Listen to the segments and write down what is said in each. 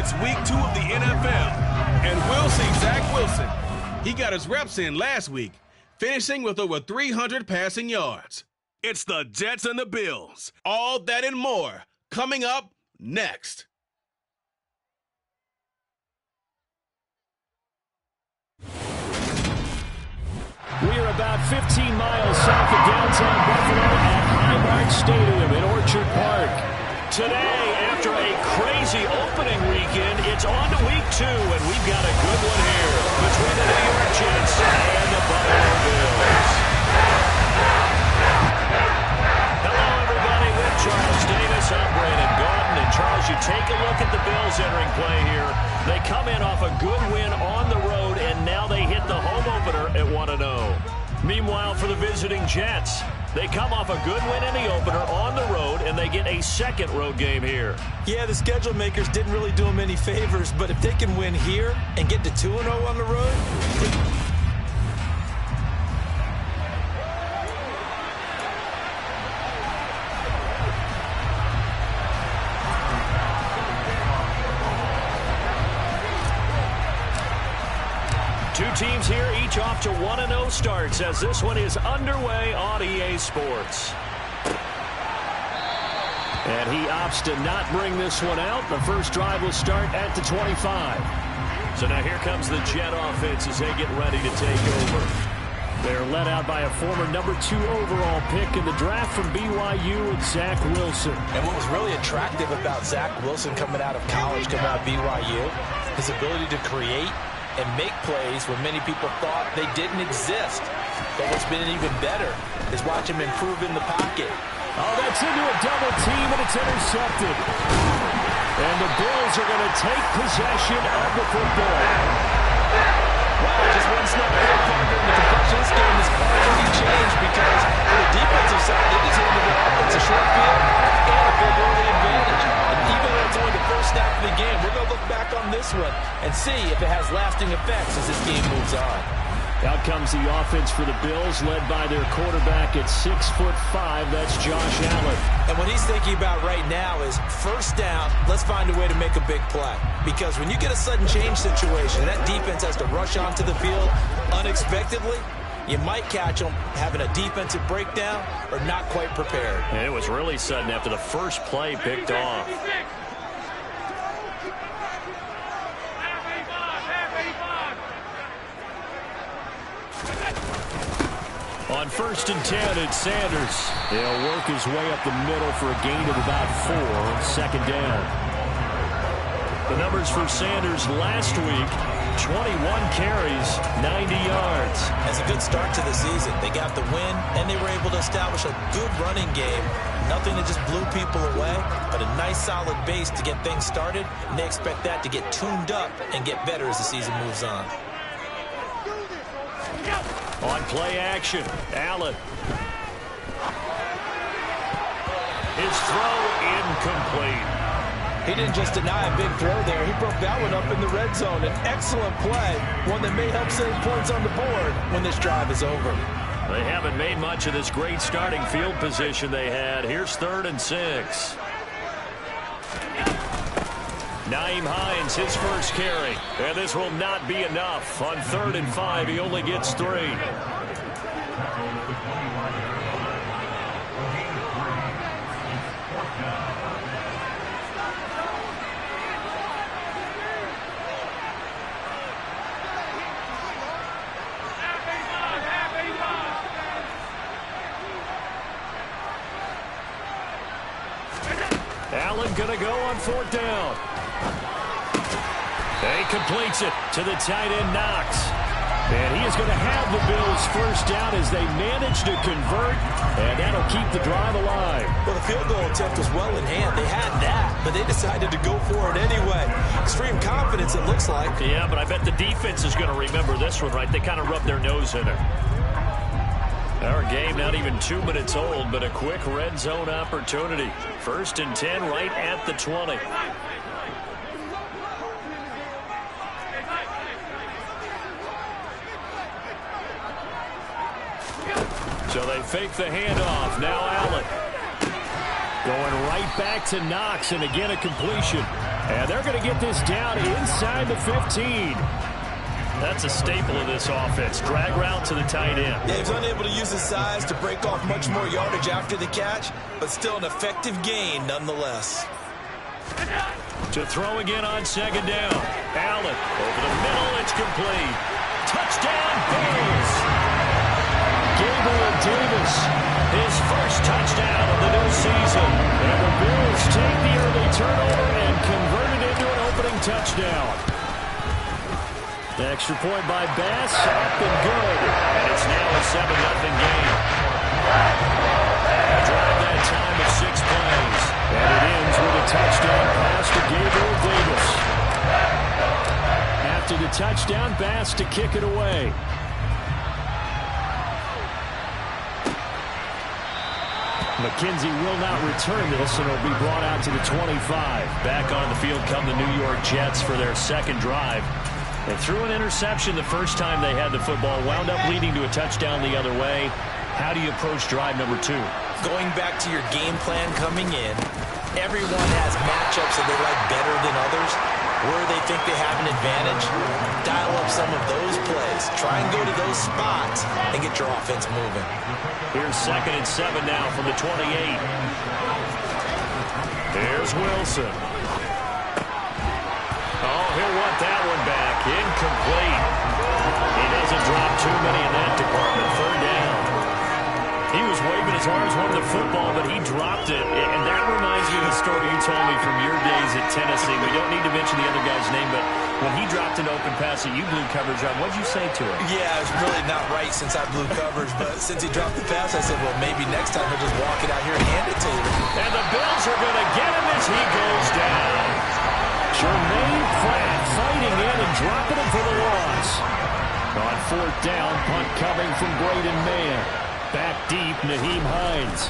It's week 2 of the NFL, and we'll see Zach Wilson. He got his reps in last week, finishing with over 300 passing yards. It's the Jets and the Bills. All that and more coming up next. We are about 15 miles south of downtown Buffalo at Highmark Stadium in Orchard Park. Today, after a crazy opening weekend, it's on to week 2, and we've got a good one here between the New York Jets and the Buffalo Bills. Hello, everybody, with Charles Davis. I'm Brandon Gordon. And Charles, you take a look at the Bills entering play here. They come in off a good win on the road, and now they hit the home opener at 1-0. Meanwhile, for the visiting Jets, they come off a good win in the opener on the road, and they get a second road game here. Yeah, the schedule makers didn't really do them any favors, but if they can win here and get to 2-0 on the road... Two teams here, each off to 1-0 starts as this one is underway on EA Sports. And he opts to not bring this one out. The first drive will start at the 25. So now here comes the Jet offense as they get ready to take over. They're led out by a former number 2 overall pick in the draft from BYU and Zach Wilson. And what was really attractive about Zach Wilson coming out of college, coming out of BYU, his ability to create and make plays when many people thought they didn't exist. But what's been even better is watch him improve in the pocket. Oh, that's into a double team, and it's intercepted. And the Bills are going to take possession of the football. Wow, just one snap play, partner, and the complexion of this game is already changed because on the defensive side, they just handed their offense a short field and a big early advantage. And even though it's only the first snap of the game, we're going to look back on this one and see if it has lasting effects as this game moves on. Out comes the offense for the Bills, led by their quarterback at 6'5". That's Josh Allen. And what he's thinking about right now is first down, let's find a way to make a big play. Because when you get a sudden change situation, that defense has to rush onto the field unexpectedly, you might catch them having a defensive breakdown or not quite prepared. And it was really sudden after the first play picked off. On 1st and 10, it's Sanders. He'll work his way up the middle for a gain of about 4. Second down. The numbers for Sanders last week, 21 carries, 90 yards. That's a good start to the season. They got the win, and they were able to establish a good running game. Nothing that just blew people away, but a nice solid base to get things started, and they expect that to get tuned up and get better as the season moves on. On play action, Allen. His throw incomplete. He didn't just deny a big throw there. He broke that one up in the red zone. An excellent play, one that may help save points on the board when this drive is over. They haven't made much of this great starting field position they had. Here's 3rd and 6. Nyheim Hines, his first carry. And this will not be enough. On 3rd and 5, he only gets 3. Allen gonna go on 4th down. He completes it to the tight end, Knox. And he is going to have the Bills first down as they manage to convert, and that'll keep the drive alive. Well, the field goal attempt was well in hand. They had that, but they decided to go for it anyway. Extreme confidence, it looks like. Yeah, but I bet the defense is going to remember this one, right? They kind of rubbed their nose in it. Our game not even 2 minutes old, but a quick red zone opportunity. 1st and 10 right at the 20. So they fake the handoff. Now Allen. Going right back to Knox, and again a completion. And they're going to get this down inside the 15. That's a staple of this offense. Drag route to the tight end. Yeah, he's unable to use his size to break off much more yardage after the catch, but still an effective gain nonetheless. To throw again on second down. Allen over the middle. It's complete. Touchdown, Bills. Gabriel Davis, his first touchdown of the new season. And the Bills take the early turnover and convert it into an opening touchdown. The extra point by Bass, up and good. And it's now a 7-0 game. A drive that time of 6 plays. And it ends with a touchdown pass to Gabriel Davis. After the touchdown, Bass to kick it away. McKenzie will not return this, and it'll be brought out to the 25. Back on the field come the New York Jets for their second drive. They threw an interception the first time they had the football, wound up leading to a touchdown the other way. How do you approach drive number 2? Going back to your game plan coming in, everyone has matchups that they like better than others. Where they think they have an advantage, dial up some of those plays. Try and go to those spots and get your offense moving. Here's 2nd and 7 now from the 28. Here's Wilson. Oh, he'll want that one back. Incomplete. He doesn't drop too many in that department. 3rd down. He was waving his arms, wanted the football, but he dropped it. And that reminds me of the story you told me from your days at Tennessee. We don't need to mention the other guy's name, but when he dropped an open pass that you blew coverage on, what'd you say to him? Yeah, it's really not right since I blew coverage, but since he dropped the pass, I said, well, maybe next time he'll just walk it out here and hand it to you. And the Bills are going to get him as he goes down. Jermaine Pratt fighting in and dropping it for the loss. On 4th down, punt coming from Braden Mann. Back deep, Naheem Hines.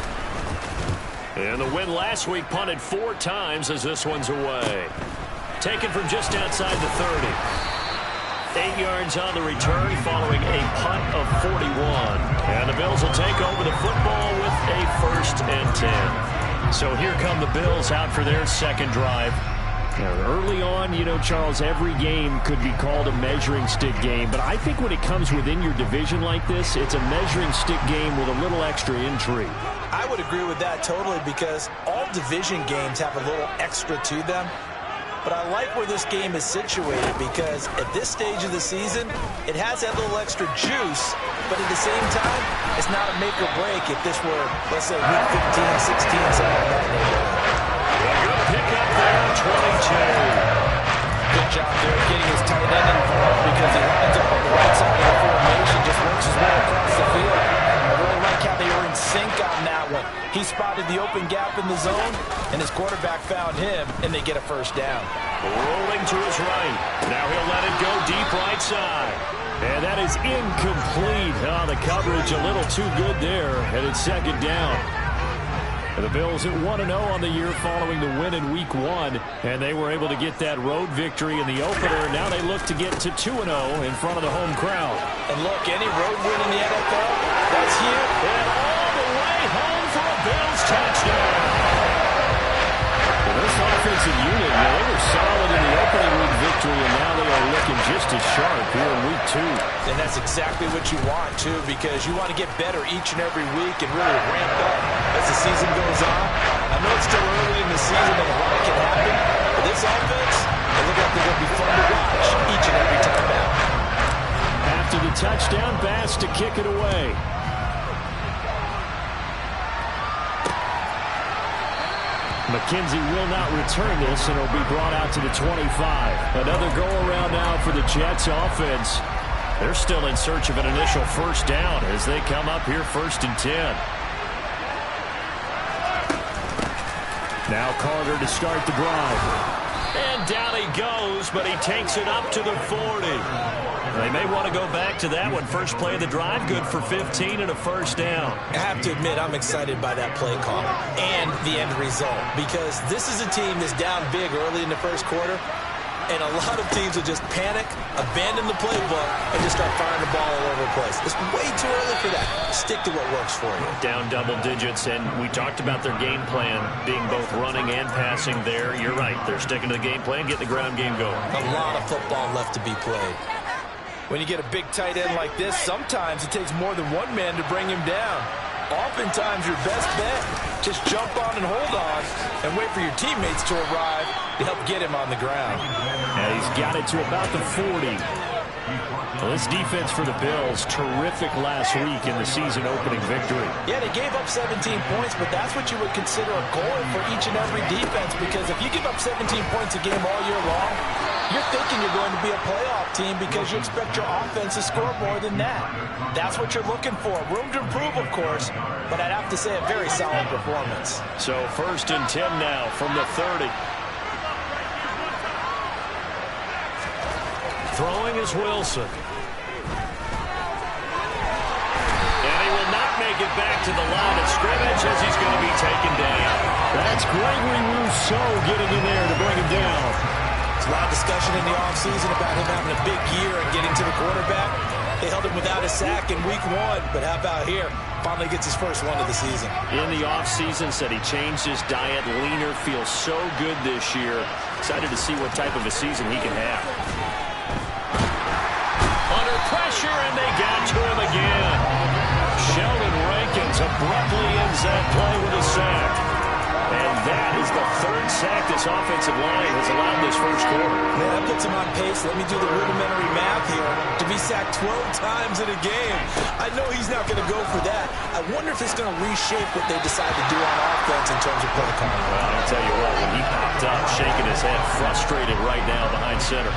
And the win last week punted 4 times as this one's away. Taken from just outside the 30. 8 yards on the return following a punt of 41. And the Bills will take over the football with a 1st and 10. So here come the Bills out for their second drive. Early on, you know, Charles, every game could be called a measuring stick game. But I think when it comes within your division like this, it's a measuring stick game with a little extra intrigue. I would agree with that totally because all division games have a little extra to them. But I like where this game is situated because at this stage of the season, it has that little extra juice. But at the same time, it's not a make or break if this were, let's say, week 15, 16, something like that neighborhood. Good pick up there, 22. Good job there getting his tight end involved because he lines up on the right side of the formation, just works his way across the field. I really like how they were in sync on that one. He spotted the open gap in the zone, and his quarterback found him, and they get a 1st down. Rolling to his right. Now he'll let it go deep right side. And that is incomplete. Oh, the coverage a little too good there, and it's 2nd down. And the Bills at 1-0 on the year following the win in Week 1. And they were able to get that road victory in the opener. Now they look to get to 2-0 in front of the home crowd. And look, any road win in the NFL, that's huge. And all the way home for a Bills touchdown. Well, this offensive unit, they were solid in the opening week victory, and now they are looking just as sharp here in Week 2. And that's exactly what you want, too, because you want to get better each and every week and really ramp up as the season goes on. I know it's still early in the season and a lot can happen, but this offense, they look like they're going to be fun to watch each and every time out. After the touchdown, Bass to kick it away. McKenzie will not return this, and it'll be brought out to the 25. Another go-around now for the Jets offense. They're still in search of an initial 1st down as they come up here 1st and 10. Now Carter to start the drive. And down he goes, but he takes it up to the 40. They may want to go back to that one. First play of the drive, good for 15 and a 1st down. I have to admit, I'm excited by that play call and the end result because this is a team that's down big early in the 1st quarter. And a lot of teams will just panic, abandon the playbook, and just start firing the ball all over the place. It's way too early for that. Stick to what works for you. Down double digits, and we talked about their game plan being both running and passing there. You're right. They're sticking to the game plan, getting the ground game going. A lot of football left to be played. When you get a big tight end like this, sometimes it takes more than one man to bring him down. Oftentimes, your best bet, just jump on and hold on and wait for your teammates to arrive to help get him on the ground. And he's got it to about the 40. Well, this defense for the Bills, terrific last week in the season-opening victory. Yeah, they gave up 17 points, but that's what you would consider a goal for each and every defense, because if you give up 17 points a game all year long, you're thinking you're going to be a playoff team because you expect your offense to score more than that. That's what you're looking for. Room to improve, of course, but I'd have to say a very solid performance. So 1st and 10 now from the 30. Throwing is Wilson. And he will not make it back to the line of scrimmage as he's going to be taken down. That's Gregory Rousseau getting in there to bring him down. There's a lot of discussion in the offseason about him having a big year and getting to the quarterback. They held him without a sack in week 1, but how about here? Finally gets his first one of the season. In the offseason, said he changed his diet, leaner, feels so good this year. Excited to see what type of a season he can have. Under pressure, and they got to him again. Sheldon Rankins abruptly ends that play with a sack. And that is the 3rd sack this offensive line has allowed this first quarter. Man, that puts him on pace. Let me do the rudimentary math here. To be sacked 12 times in a game. I know he's not going to go for that. I wonder if it's going to reshape what they decide to do on offense in terms of play calling. Well, I'll tell you what, when he popped up, shaking his head, frustrated right now behind center.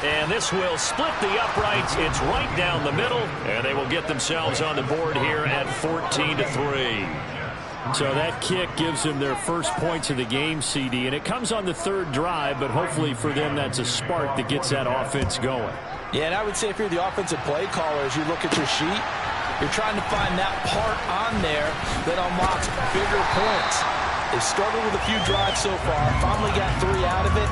And this will split the uprights. It's right down the middle, and they will get themselves on the board here at 14-3. So that kick gives them their first points of the game, CD, and it comes on the 3rd drive, but hopefully for them that's a spark that gets that offense going. Yeah, and I would say if you're the offensive play caller, as you look at your sheet, you're trying to find that part on there that unlocks bigger points. They've struggled with a few drives so far, finally got 3 out of it.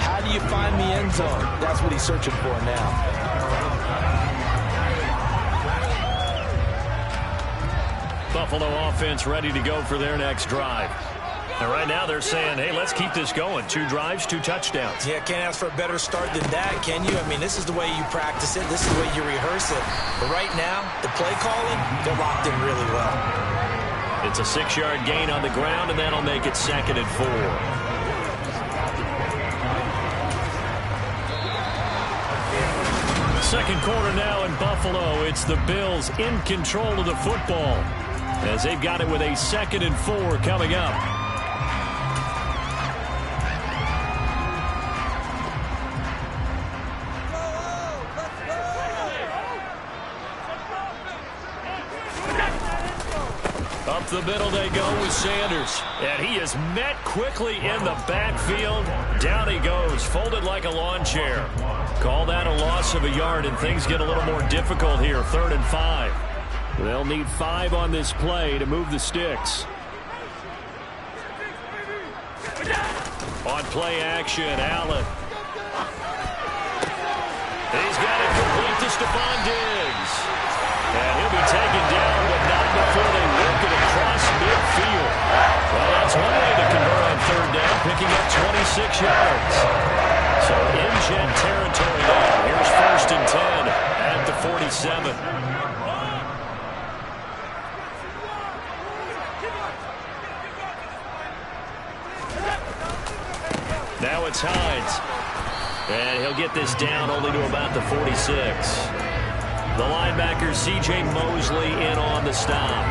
How do you find the end zone? That's what he's searching for now. Buffalo offense ready to go for their next drive. And right now they're saying, hey, let's keep this going. 2 drives, 2 touchdowns. Yeah, can't ask for a better start than that, can you? I mean, this is the way you practice it. This is the way you rehearse it. But right now, the play calling, they're locked in really well. It's a 6-yard gain on the ground, and that'll make it 2nd and 4. Second quarter now in Buffalo. It's the Bills in control of the football as they've got it with a 2nd and 4 coming up. Up the middle they go with Sanders. And he is met quickly in the backfield. Down he goes, folded like a lawn chair. Call that a loss of a yard, and things get a little more difficult here. 3rd and 5. They'll need 5 on this play to move the sticks. On play action, Allen. He's got it complete to Stephon Diggs. And he'll be taken down, but not before they work it across midfield. Well, that's one way to convert on 3rd down, picking up 26 yards. So in Jet territory now. Here's 1st and 10 at the 47. Now it's Hines. And he'll get this down only to about the 46. The linebacker, C.J. Mosley, in on the stop.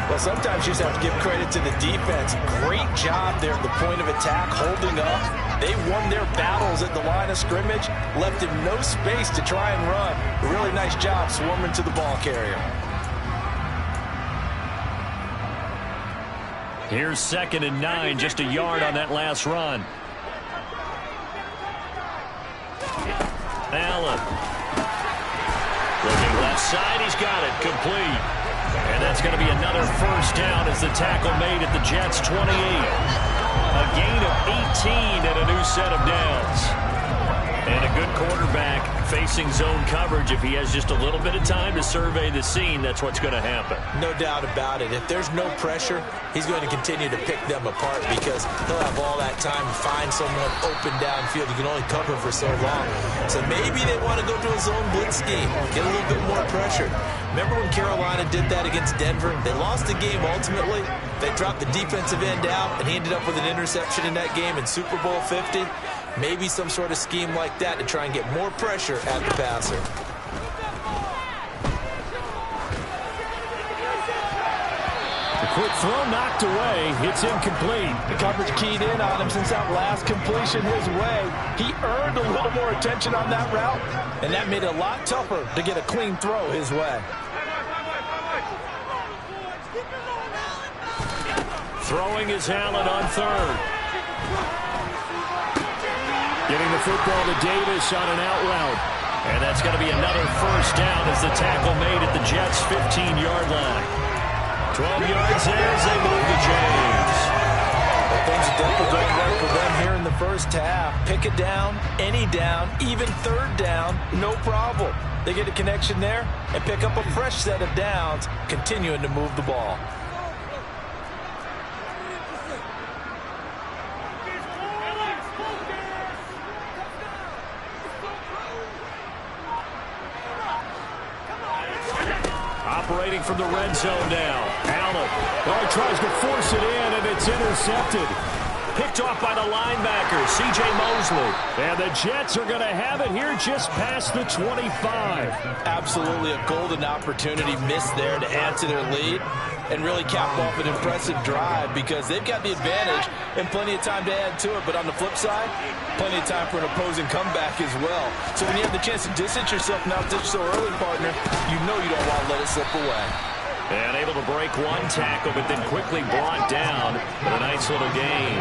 Well, sometimes you just have to give credit to the defense. Great job there at the point of attack, holding up. They won their battles at the line of scrimmage, left him no space to try and run. A really nice job swarming to the ball carrier. Here's 2nd and 9, just a yard on that last run. Allen. Looking left side, he's got it, complete. And And that's going to be another first down as the tackle made at the Jets' 28. A gain of 18 and a new set of downs. And a good quarterback facing zone coverage. If he has just a little bit of time to survey the scene, that's what's going to happen. No doubt about it. If there's no pressure, he's going to continue to pick them apart because he'll have all that time to find someone open downfield. You can only cover for so long. So maybe they want to go to a zone blitz scheme, get a little bit more pressure. Remember when Carolina did that against Denver? They lost the game ultimately. They dropped the defensive end out, and he ended up with an interception in that game in Super Bowl 50. Maybe some sort of scheme like that to try and get more pressure at the passer. The quick throw knocked away. It's incomplete. The coverage keyed in on him since that last completion his way. He earned a little more attention on that route, and that made it a lot tougher to get a clean throw his way. Throwing is Allen on third. Getting the football to Davis on an out route. And that's going to be another first down as the tackle made at the Jets' 15-yard line. 12 yards there as they move the chains. Well, things are definitely going right for them here in the first half. Pick it down, any down, even third down, no problem. They get a connection there and pick up a fresh set of downs, continuing to move the ball. Operating from the red zone now. Allen. Oh, he tries to force it in, and it's intercepted. Picked off by the linebacker, C.J. Mosley. And the Jets are going to have it here just past the 25. Absolutely a golden opportunity missed there to add to their lead and really cap off an impressive drive because they've got the advantage and plenty of time to add to it. But on the flip side, plenty of time for an opposing comeback as well. So when you have the chance to distance yourself now just so early, partner, you know you don't want to let it slip away. And able to break one tackle, but then quickly brought down with a nice little gain.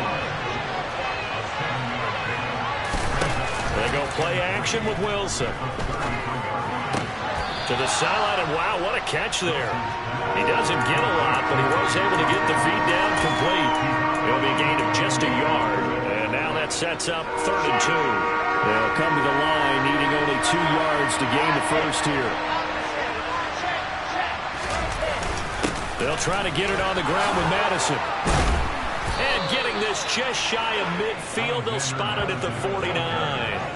They go play action with Wilson. To the sideline, and wow, what a catch there. He doesn't get a lot, but he was able to get the feet down complete. It'll be a gain of just a yard. And now that sets up 3rd and 2. They'll come to the line, needing only 2 yards to gain the first here. They'll try to get it on the ground with Madison. And getting this just shy of midfield, they'll spot it at the 49.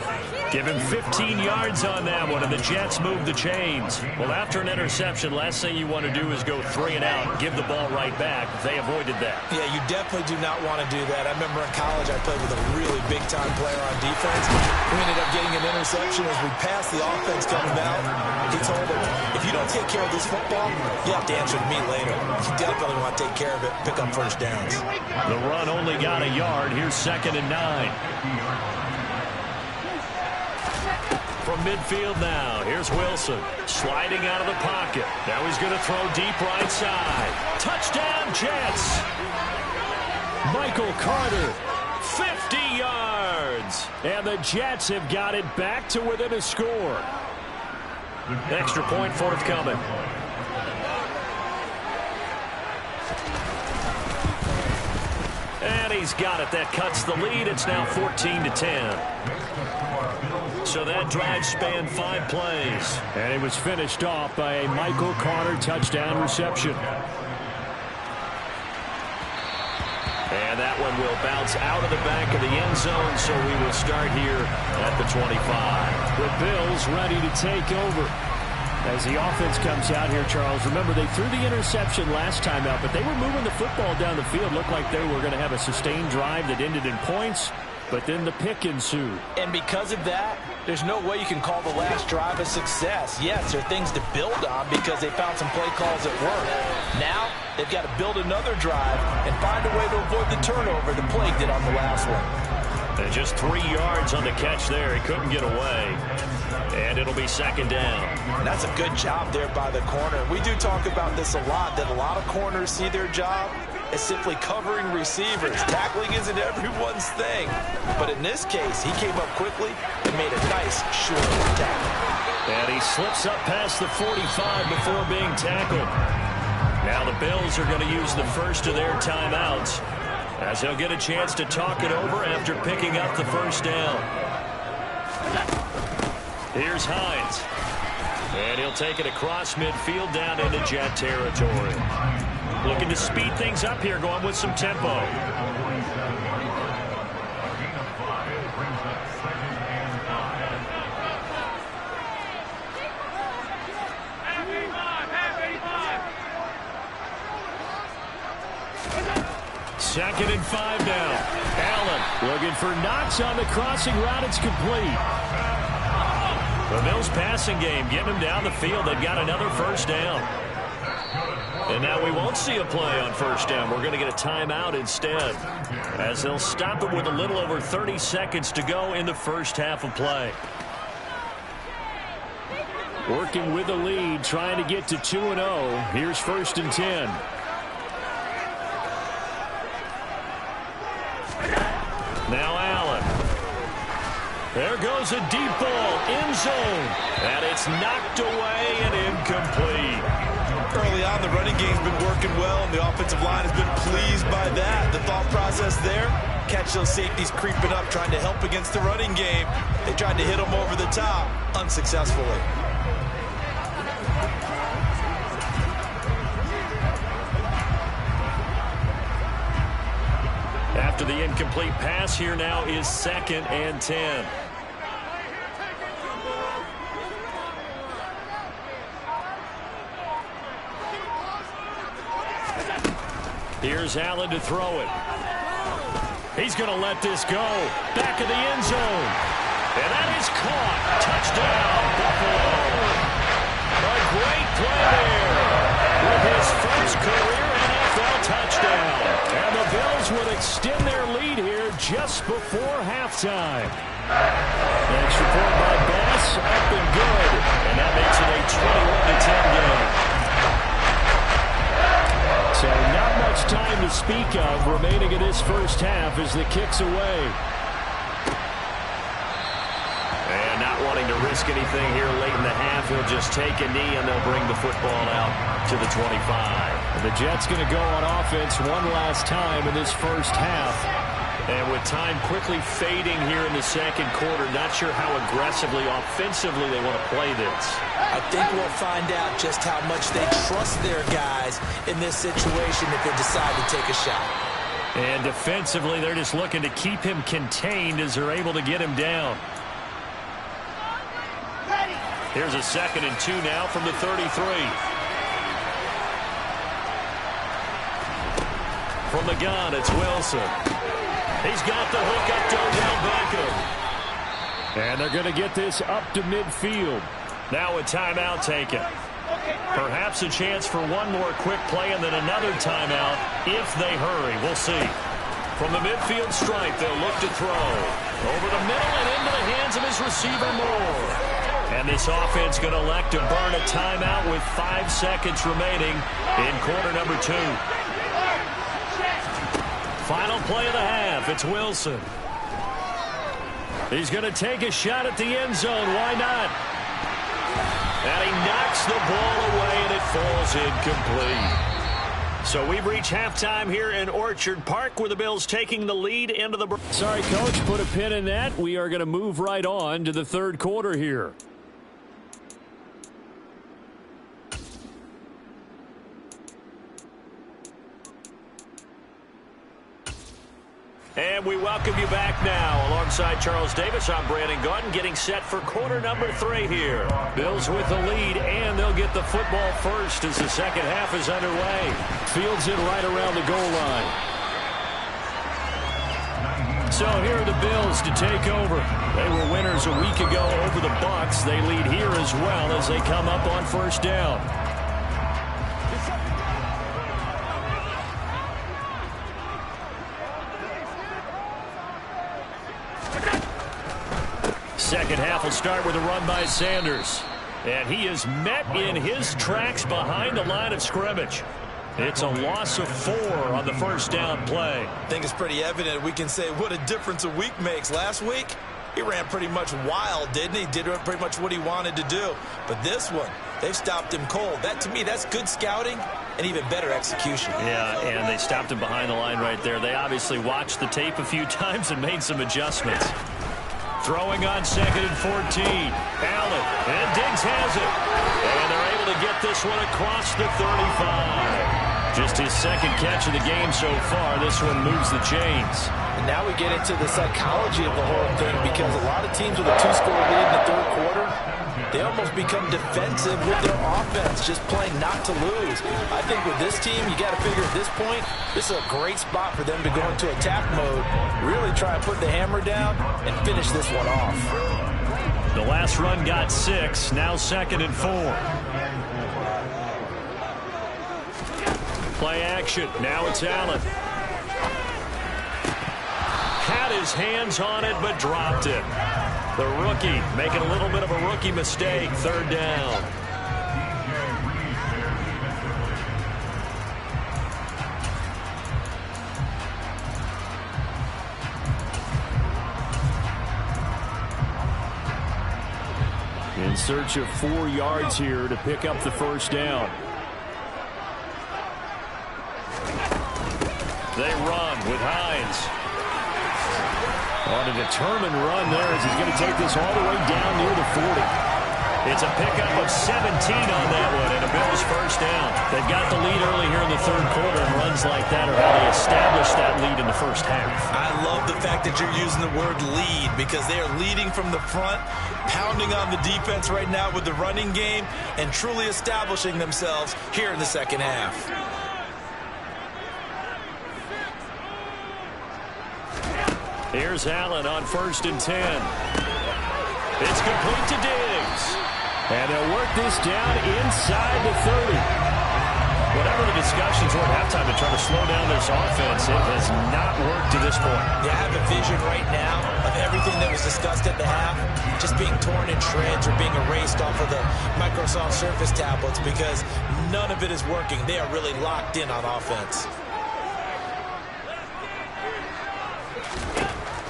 Give him 15 yards on that one, and the Jets move the chains. Well, after an interception, last thing you want to do is go 3 and out and give the ball right back. They avoided that. Yeah, you definitely do not want to do that. I remember in college I played with a really big-time player on defense. We ended up getting an interception as we passed the offense coming out. He told him, if you don't take care of this football, you have to answer to me later. You definitely want to take care of it, pick up first downs. The run only got a yard. Here's 2nd and 9. From midfield now, here's Wilson sliding out of the pocket. Now he's going to throw deep right side. Touchdown, Jets! Michael Carter, 50 yards. And the Jets have got it back to within a score. Extra point forthcoming. And he's got it. That cuts the lead. It's now 14-10. So that drive spanned 5 plays. And it was finished off by a Michael Carter touchdown reception. And that one will bounce out of the back of the end zone, so we will start here at the 25. The Bills ready to take over. As the offense comes out here, Charles, remember they threw the interception last time out, but they were moving the football down the field. Looked like they were going to have a sustained drive that ended in points, but then the pick ensued. And because of that, there's no way you can call the last drive a success. Yes, there are things to build on because they found some play calls that work. Now, they've got to build another drive and find a way to avoid the turnover the play did on the last one. And just 3 yards on the catch there. He couldn't get away. And it'll be 2nd down. And that's a good job there by the corner. We do talk about this a lot, that a lot of corners see their job as simply covering receivers. Tackling isn't everyone's thing. But in this case, he came up quickly and made a nice, short tackle. And he slips up past the 45 before being tackled. Now the Bills are going to use the first of their timeouts as they'll get a chance to talk it over after picking up the first down. Here's Hines. And he'll take it across midfield down into Jet territory. Looking to speed things up here, going with some tempo. Second and 5 now. Allen looking for Knox on the crossing route. It's complete. The Bills passing game getting them down the field. They've got another first down. And now we won't see a play on first down. We're going to get a timeout instead, as they'll stop it with a little over 30 seconds to go in the first half of play. Working with the lead, trying to get to 2-0. Here's first and 10. Now Allen. There goes a deep ball, end zone. And it's knocked away and incomplete. Early on, the running game's been working well, and the offensive line has been pleased by that. The thought process there, catch those safeties creeping up, trying to help against the running game. They tried to hit them over the top, unsuccessfully. After the incomplete pass, here now is second and 10. Here's Allen to throw it. He's going to let this go. Back of the end zone. And that is caught. Touchdown, Buffalo. A great play there with his first career NFL touchdown. And the Bills would extend their lead here just before halftime. Next report by Bass, up and good. And that makes it a 21-10 game. So not much time to speak of remaining in this first half as the kick's away. And not wanting to risk anything here late in the half, he'll just take a knee and they'll bring the football out to the 25. The Jets going to go on offense one last time in this first half. And with time quickly fading here in the second quarter, not sure how aggressively, offensively they want to play this. I think we'll find out just how much they trust their guys in this situation if they decide to take a shot. And defensively, they're just looking to keep him contained as they're able to get him down. Here's a second and 2 now from the 33. From the gun, it's Wilson. He's got the hook up to Odell Beckham. And they're going to get this up to midfield. Now a timeout taken. Perhaps a chance for one more quick play and then another timeout if they hurry. We'll see. From the midfield stripe, they'll look to throw. Over the middle and into the hands of his receiver, Moore. And this offense going to elect to burn a timeout with 5 seconds remaining in quarter number 2. Final play of the half. It's Wilson. He's going to take a shot at the end zone. Why not? And he knocks the ball away, and it falls incomplete. So we've reached halftime here in Orchard Park with the Bills taking the lead into the... Sorry, Coach, put a pin in that. We are going to move right on to the third quarter here. And we welcome you back now. Alongside Charles Davis, I'm Brandon Gaudin, getting set for quarter number 3 here. Bills with the lead, and they'll get the football first as the second half is underway. Fields it right around the goal line. So here are the Bills to take over. They were winners a week ago over the Bucs. They lead here as well as they come up on first down. Second half will start with a run by Sanders. And he is met in his tracks behind the line of scrimmage. It's a loss of 4 on the first down play. I think it's pretty evident. We can say what a difference a week makes. Last week, he ran pretty much wild, didn't he? Did pretty much what he wanted to do. But this one, They've stopped him cold. That, to me, that's good scouting and even better execution. Yeah, and they stopped him behind the line right there. They obviously watched the tape a few times and made some adjustments. Throwing on 2nd and 14. Allen, and Diggs has it. And they're able to get this one across the 35. Just his second catch of the game so far. This one moves the chains. And now we get into the psychology of the whole thing, because a lot of teams with a 2-score lead in the third quarter, they almost become defensive with their offense, just playing not to lose. I think with this team, you got to figure at this point, this is a great spot for them to go into attack mode, really try and put the hammer down and finish this one off. The last run got 6, now 2nd and 4. Play action. Now it's Allen. Had his hands on it, but dropped it. The rookie making a little bit of a rookie mistake. 3rd down. In search of 4 yards here to pick up the first down. They run with Hines. On a determined run there as he's going to take this all the way down near the 40. It's a pickup of 17 on that one and a Bills first down. They've got the lead early here in the third quarter, and runs like that are how they establish that lead in the first half. I love the fact that you're using the word lead, because they are leading from the front, pounding on the defense right now with the running game, and truly establishing themselves here in the second half. Here's Allen on 1st and 10. It's complete to Diggs. And they'll work this down inside the 30. Whatever the discussions were at halftime to try to slow down this offense, it has not worked to this point. Yeah, I have a vision right now of everything that was discussed at the half just being torn in shreds or being erased off of the Microsoft Surface tablets, because none of it is working. They are really locked in on offense.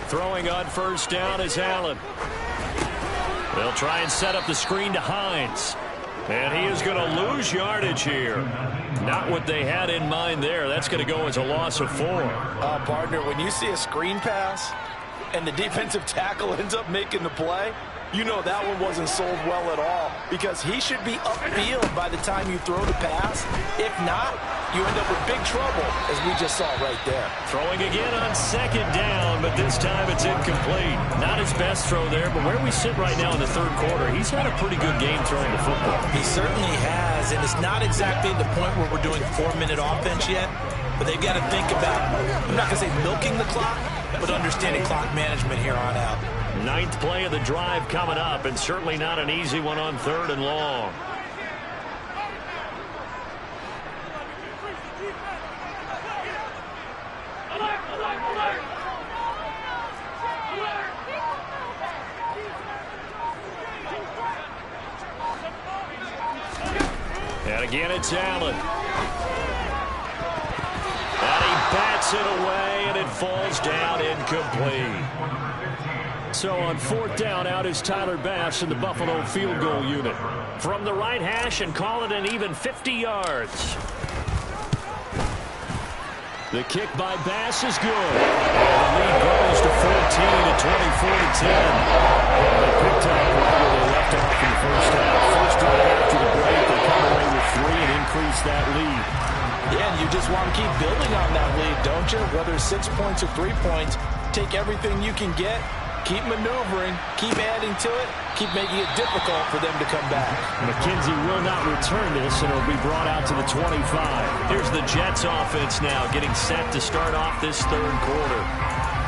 Throwing on 1st down is Allen. They'll try and set up the screen to Hines. And he is going to lose yardage here. Not what they had in mind there. That's going to go as a loss of 4. Partner, when you see a screen pass and the defensive tackle ends up making the play, you know that one wasn't sold well at all, because he should be upfield by the time you throw the pass. If not, you end up with big trouble, as we just saw right there. Throwing again on 2nd down, but this time it's incomplete. Not his best throw there, but where we sit right now in the third quarter, he's had a pretty good game throwing the football. He certainly has, and it's not exactly the point where we're doing 4-minute offense yet, but they've got to think about, I'm not going to say milking the clock, but understanding clock management here on out. 9th play of the drive coming up, and certainly not an easy one on 3rd and long. And again, it's Allen. And he bats it away, and it falls down incomplete. So on 4th down, out is Tyler Bass in the Buffalo field goal unit. From the right hash, and call it an even 50 yards. The kick by Bass is good. And the lead grows to 14 at 24-10. They picked up right where they left off in the first half. First drive after the break, they come away with 3 and increase that lead. Yeah, and you just want to keep building on that lead, don't you? Whether it's 6 points or 3 points, take everything you can get. Keep maneuvering, keep adding to it, keep making it difficult for them to come back. McKenzie will not return this, and it'll be brought out to the 25. Here's the Jets offense now, getting set to start off this third quarter.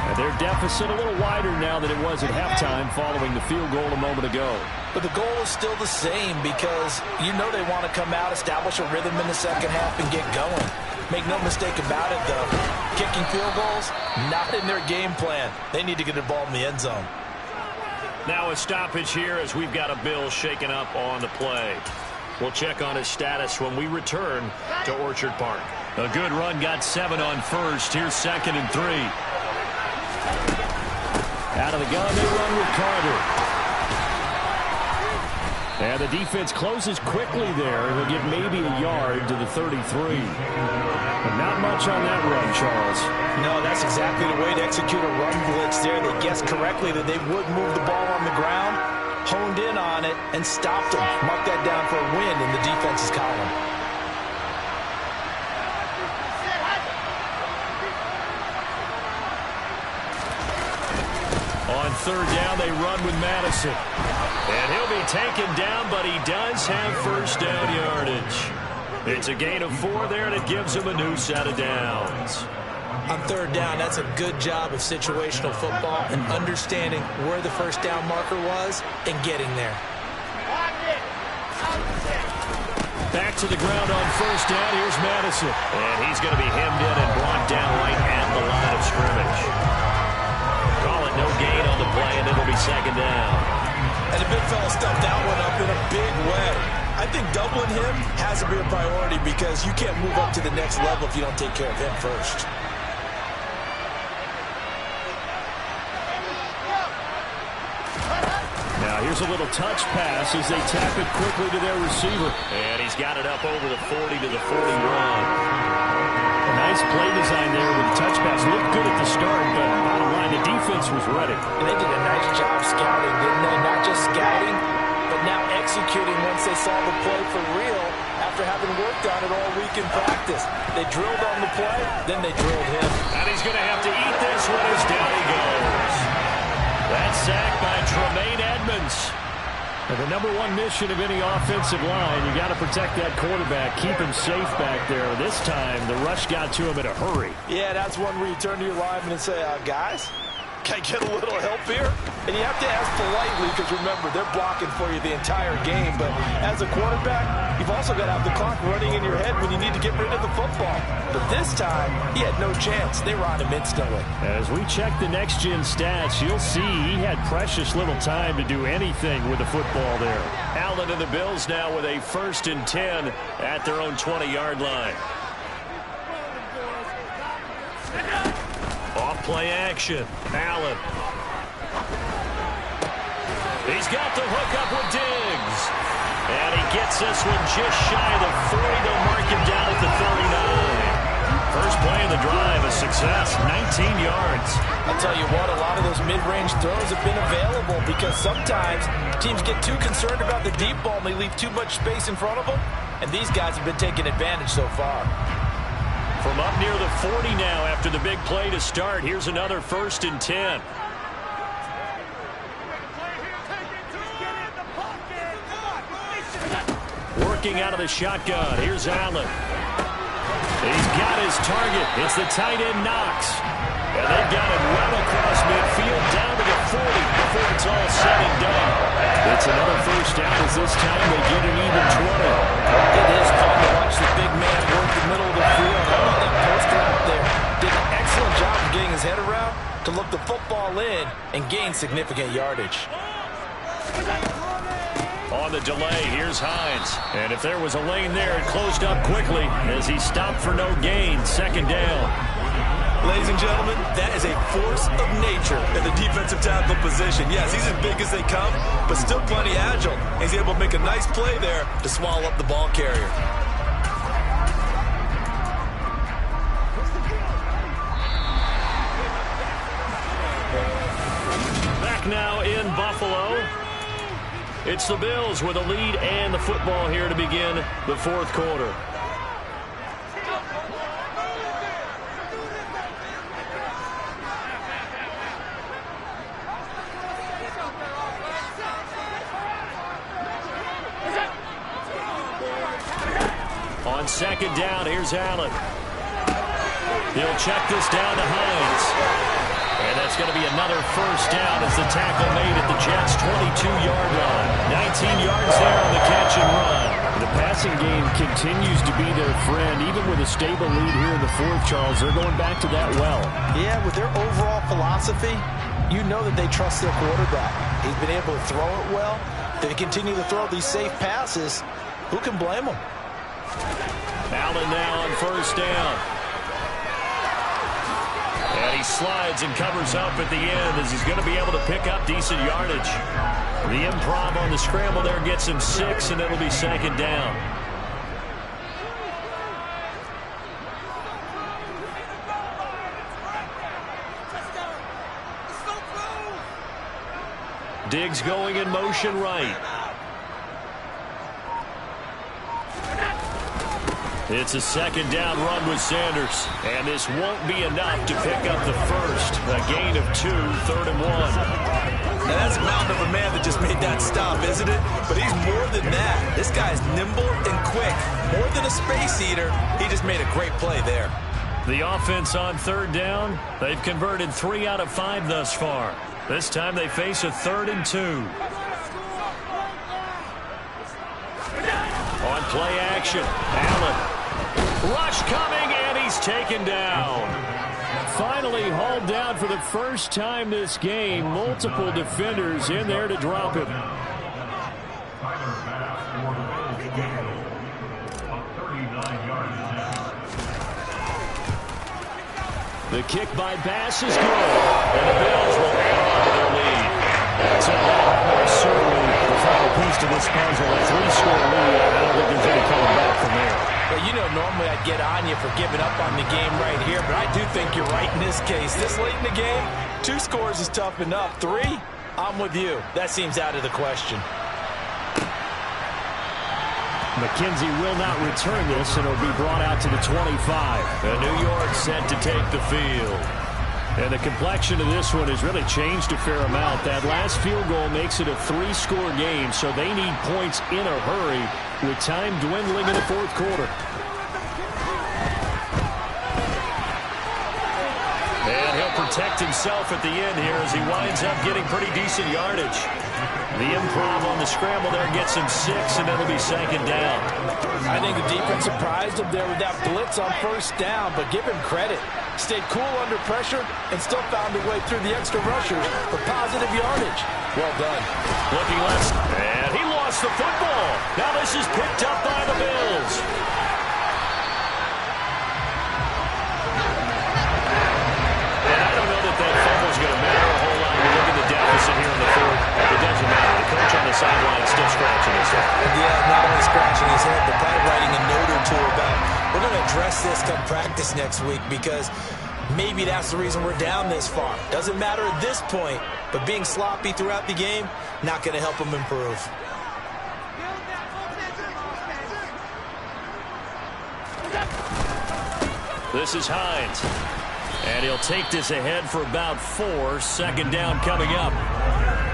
And their deficit a little wider now than it was at halftime following the field goal a moment ago. But the goal is still the same, because you know they want to come out, establish a rhythm in the second half, and get going. Make no mistake about it, though. Kicking field goals, not in their game plan. They need to get the ball in the end zone. Now a stoppage here as we've got a Bill shaken up on the play. We'll check on his status when we return to Orchard Park. A good run, got 7 on 1st. Here's 2nd and 3. Out of the gun, they run with Carter. And the defense closes quickly there. He'll get maybe a yard to the 33. But not much on that run, Charles. No, that's exactly the way to execute a run blitz there. They guessed correctly that they would move the ball on the ground, honed in on it, and stopped them. Mark that down for a win in the defense's column. On third down, they run with Madison. And he'll be taken down, but he does have first down yardage. It's a gain of 4 there, and it gives him a new set of downs. On third down, that's a good job of situational football and understanding where the first down marker was and getting there. Back to the ground on first down. Here's Madison. And he's going to be hemmed in and brought down right at the line of scrimmage. Call it no gain on the play, and it'll be second down. And the big fella stuffed that one up in a big way. I think doubling him has to be a priority because you can't move up to the next level if you don't take care of him first. Now here's a little touch pass as they tap it quickly to their receiver. And he's got it up over the 40 to the 41. A nice play design there with the touch pass. Looked good at the start, but bottom line, the defense was ready. And they did a nice job scouting, didn't they? Not just scouting, but now executing once they saw the play for real after having worked on it all week in practice. They drilled on the play, then they drilled him. And he's going to have to eat this one as down he goes. That sack by Tremaine Edmonds. And the number one mission of any offensive line, you got to protect that quarterback, keep him safe back there. This time, the rush got to him in a hurry. Yeah, that's one where you turn to your lineman and say, guys, can I get a little help here? And you have to ask politely because, remember, they're blocking for you the entire game. But as a quarterback, you've also got to have the clock running in your head when you need to get rid of the football. But this time, he had no chance. They were on him instantly. As we check the next-gen stats, you'll see he had precious little time to do anything with the football there. Allen and the Bills now with a 1st and 10 at their own 20-yard line. Off-play action. Allen. He's got the hook up with Diggs. And he gets this one just shy of the 40. They'll mark him down at the 39. First play of the drive, a success, 19 yards. I'll tell you what, a lot of those mid-range throws have been available because sometimes teams get too concerned about the deep ball and they leave too much space in front of them. And these guys have been taking advantage so far. From up near the 40 now after the big play to start. Here's another 1st and 10. Working out of the shotgun. Here's Allen. He's got his target. It's the tight end Knox. And they've got it well across midfield down to the 40 before it's all said and done. It's another first down as this time they get an even 20. It is fun to watch the big man work the middle of the field. How about that poster out there? Did an excellent job of getting his head around to look the football in and gain significant yardage. On the delay, here's Hines. And if there was a lane there, it closed up quickly as he stopped for no gain. 2nd down. Ladies and gentlemen, that is a force of nature in the defensive tackle position. Yes, he's as big as they come, but still plenty agile. He's able to make a nice play there to swallow up the ball carrier. Back now in Buffalo. It's the Bills with a lead and the football here to begin the 4th quarter. On 2nd down, here's Allen. He'll check this down to Hines. And that's going to be another first down as the tackle made at the Jets' 22-yard line. 19 yards there on the catch and run. The passing game continues to be their friend. Even with a stable lead here in the 4th, Charles, they're going back to that well. Yeah, with their overall philosophy, you know that they trust their quarterback. He's been able to throw it well. They continue to throw these safe passes. Who can blame them? Allen now on first down. And he slides and covers up at the end as he's going to be able to pick up decent yardage. The improv on the scramble there gets him 6, and it'll be second down. Diggs going in motion right. It's a second down run with Sanders, and this won't be enough to pick up the first. A gain of 2, 3rd and 1. Now that's a mountain of a man that just made that stop, isn't it? But he's more than that. This guy's nimble and quick. More than a space eater, he just made a great play there. The offense on 3rd down, they've converted 3 out of 5 thus far. This time they face a 3rd and 2. On play action, Allen. Rush coming, and he's taken down. Finally hauled down for the first time this game. Multiple defenders in there to drop him. The kick by Bass is good, and the Bills will hang on to their lead. So that is certainly the final piece to this puzzle. A 3-score lead. I don't think there's any coming back from there. Well, you know, normally I'd get on you for giving up on the game right here, but I do think you're right in this case. This late in the game, 2 scores is tough enough. 3, I'm with you. That seems out of the question. McKenzie will not return this, and it'll be brought out to the 25. And New York set to take the field. And the complexion of this one has really changed a fair amount. That last field goal makes it a 3-score game, so they need points in a hurry with time dwindling in the 4th quarter. And he'll protect himself at the end here as he winds up getting pretty decent yardage. The improv on the scramble there gets him 6, and it'll be second down. I think the defense surprised him there with that blitz on 1st down, but give him credit. Stayed cool under pressure and still found a way through the extra rushers for positive yardage. Well done. Looking left, and he lost the football. Now this is picked up by the Bills. And I don't know that fumble's going to matter a whole lot when you look at the deficit here in the 4th. It doesn't matter. The coach on the sideline is still scratching his head. Yeah, not only scratching his head, but probably writing a note or two about, we're going to address this come practice next week because maybe that's the reason we're down this far. Doesn't matter at this point, but being sloppy throughout the game, not going to help him improve. This is Hines. And he'll take this ahead for about 4. Second down coming up.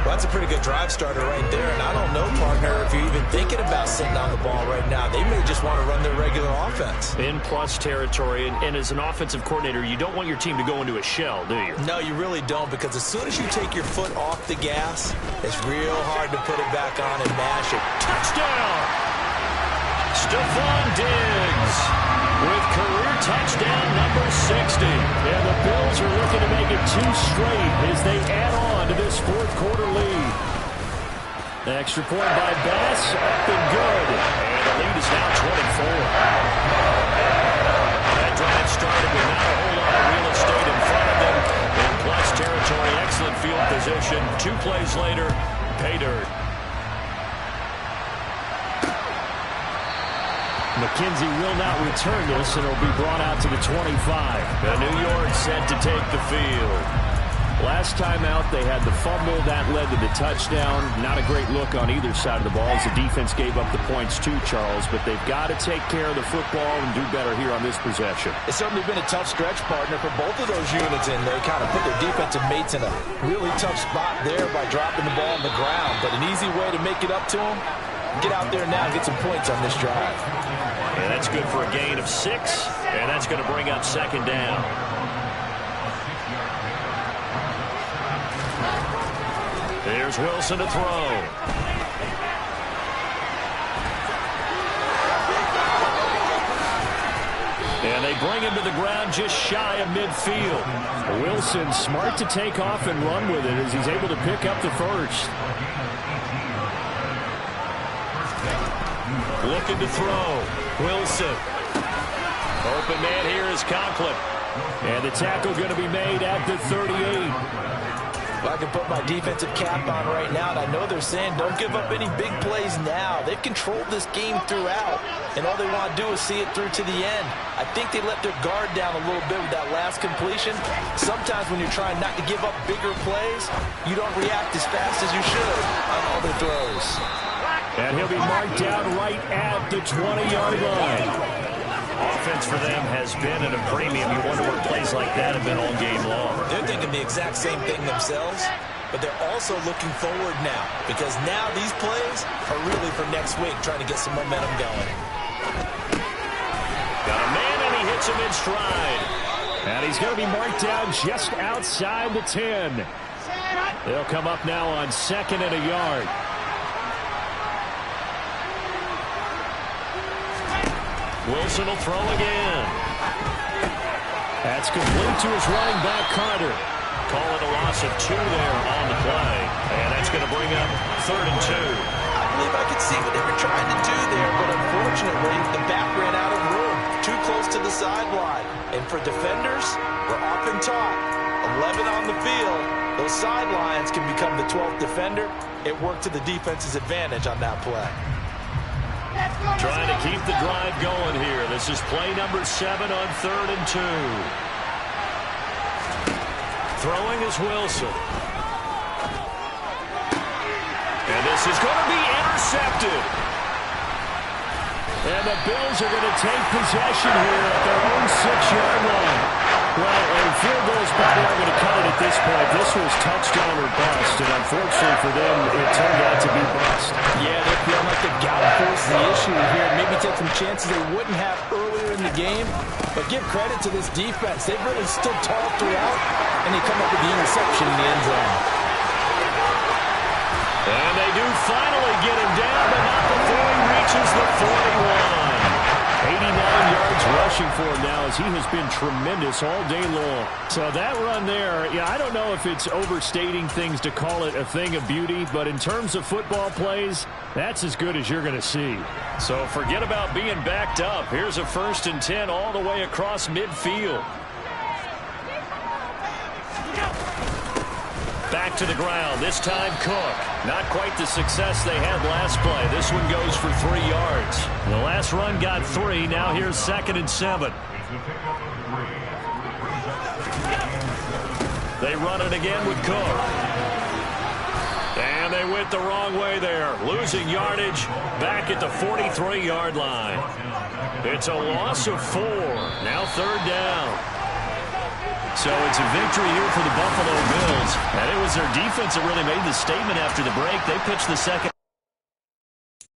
Well, that's a pretty good drive starter right there. And I don't know, partner, if you're even thinking about sitting on the ball right now. They may just want to run their regular offense. In plus territory. And as an offensive coordinator, you don't want your team to go into a shell, do you? No, you really don't, because as soon as you take your foot off the gas, it's real hard to put it back on and mash it. Touchdown! Stephon Diggs with career touchdown number 60. And the Bills are looking to make it 2 straight as they add on to this 4th quarter lead. Extra point by Bass, up and good. And the lead is now 24. That drive started with not a whole lot of real estate in front of them. In plus territory, excellent field position. 2 plays later, pay dirt. McKenzie will not return this, and it'll be brought out to the 25. And New York set to take the field. Last time out, they had the fumble. That led to the touchdown. Not a great look on either side of the ball as the defense gave up the points too, Charles. But they've got to take care of the football and do better here on this possession. It's certainly been a tough stretch, partner, for both of those units, and they kind of put their defensive mates in a really tough spot there by dropping the ball on the ground. But an easy way to make it up to them, get out there now and get some points on this drive. And that's good for a gain of 6, and that's going to bring up second down. Here's Wilson to throw. And they bring him to the ground just shy of midfield. Wilson smart to take off and run with it as he's able to pick up the first. Looking to throw. Wilson. Open man here is Conklin. And the tackle going to be made at the 38. Well, I can put my defensive cap on right now, and I know they're saying don't give up any big plays now. They've controlled this game throughout, and all they want to do is see it through to the end. I think they let their guard down a little bit with that last completion. Sometimes when you're trying not to give up bigger plays, you don't react as fast as you should on all the throws. And he'll be marked down right at the 20-yard line. Offense for them has been at a premium. You wonder what plays like that have been all game long. They're thinking the exact same thing themselves, but they're also looking forward now, because now these plays are really for next week, trying to get some momentum going. Got a man, and he hits him in stride. And he's going to be marked down just outside the 10. They'll come up now on 2nd and a yard. Wilson will throw again. That's complete to his running back, Carter. Call it a loss of 2 there on the play. And that's going to bring up 3rd and 2. I believe I could see what they were trying to do there, but unfortunately, the back ran out of room. Too close to the sideline. And for defenders, we're often taught, 11 on the field, those sidelines can become the 12th defender. It worked to the defense's advantage on that play. Trying to keep the drive going here. This is play number 7 on 3rd and 2. Throwing is Wilson. And this is going to be intercepted. And the Bills are going to take possession here at their own 6-yard line. Well, and field goals probably aren't going to cut it at this point. This was touchdown or bust, and unfortunately for them, it turned out to be bust. Yeah, they're feeling like they've got to force the issue here. Maybe take some chances they wouldn't have earlier in the game. But give credit to this defense. They've really stood tall throughout, and they come up with the interception in the end zone. And they do finally get him down, but not before he reaches the 41. 89 yards rushing for him now, as he has been tremendous all day long. So that run there, yeah, I don't know if it's overstating things to call it a thing of beauty, but in terms of football plays, that's as good as you're going to see. So forget about being backed up. Here's a 1st and 10 all the way across midfield. Back to the ground, this time Cook. Not quite the success they had last play. This one goes for 3 yards. The last run got 3. Now here's 2nd and 7. They run it again with Cook. And they went the wrong way there. Losing yardage back at the 43-yard line. It's a loss of 4. Now 3rd down. So it's a victory here for the Buffalo Bills. And it was their defense that really made the statement after the break. They pitched the second.